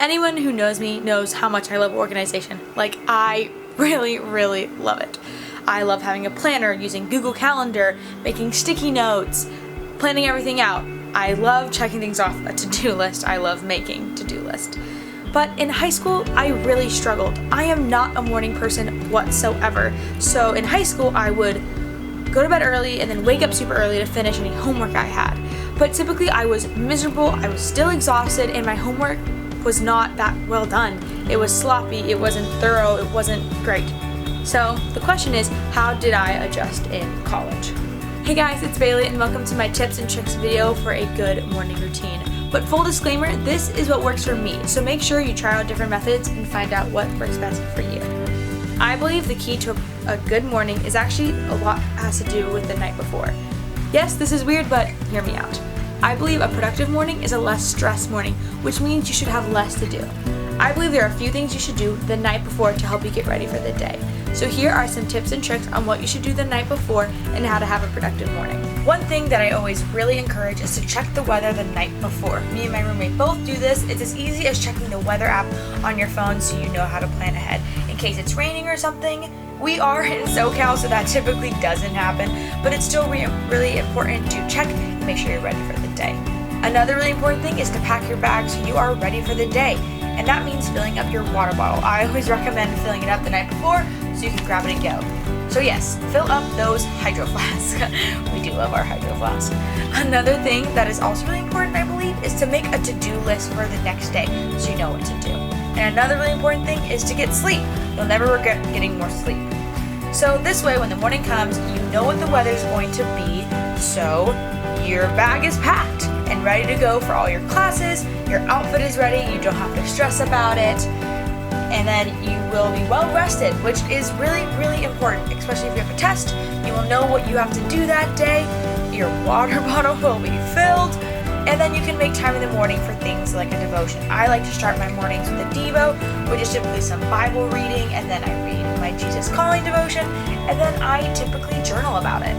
Anyone who knows me knows how much I love organization. Like, I really, really love it. I love having a planner, using Google Calendar, making sticky notes, planning everything out. I love checking things off a to-do list. I love making to-do lists. But in high school, I really struggled. I am not a morning person whatsoever. So in high school, I would go to bed early and then wake up super early to finish any homework I had. But typically I was miserable, I was still exhausted, and my homework was not that well done. It was sloppy, it wasn't thorough, it wasn't great. So the question is, how did I adjust in college? Hey guys, it's Bailey and welcome to my tips and tricks video for a good morning routine. But full disclaimer, this is what works for me, so make sure you try out different methods and find out what works best for you. I believe the key to a good morning is actually a lot has to do with the night before. Yes, this is weird, but hear me out. I believe a productive morning is a less stressed morning, which means you should have less to do. I believe there are a few things you should do the night before to help you get ready for the day. So here are some tips and tricks on what you should do the night before and how to have a productive morning. One thing that I always really encourage is to check the weather the night before. Me and my roommate both do this. It's as easy as checking the weather app on your phone so you know how to plan ahead in case it's raining or something. We are in SoCal, so that typically doesn't happen, but it's still really important to check and make sure you're ready for the day. Another really important thing is to pack your bag so you are ready for the day, and that means filling up your water bottle. I always recommend filling it up the night before so you can grab it and go. So yes, fill up those hydro flasks. We do love our hydro flasks. Another thing that is also really important, I believe, is to make a to-do list for the next day so you know what to do. And another really important thing is to get sleep. You'll never regret getting more sleep. So this way, when the morning comes, you know what the weather's going to be, so your bag is packed and ready to go for all your classes, your outfit is ready, you don't have to stress about it, and then you will be well rested, which is really, really important, especially if you have a test. You will know what you have to do that day, your water bottle will be filled, and then you can make time in the morning for things like a devotion. I like to start my mornings with a Devo, which is typically some Bible reading, and then I read my Jesus Calling devotion, and then I typically journal about it.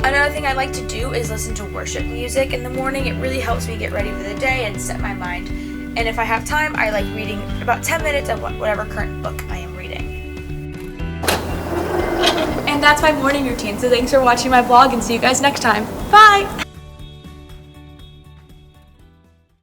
Another thing I like to do is listen to worship music in the morning. It really helps me get ready for the day and set my mind. And if I have time, I like reading about 10 minutes of whatever current book I am reading. And that's my morning routine, so thanks for watching my vlog and see you guys next time. Bye!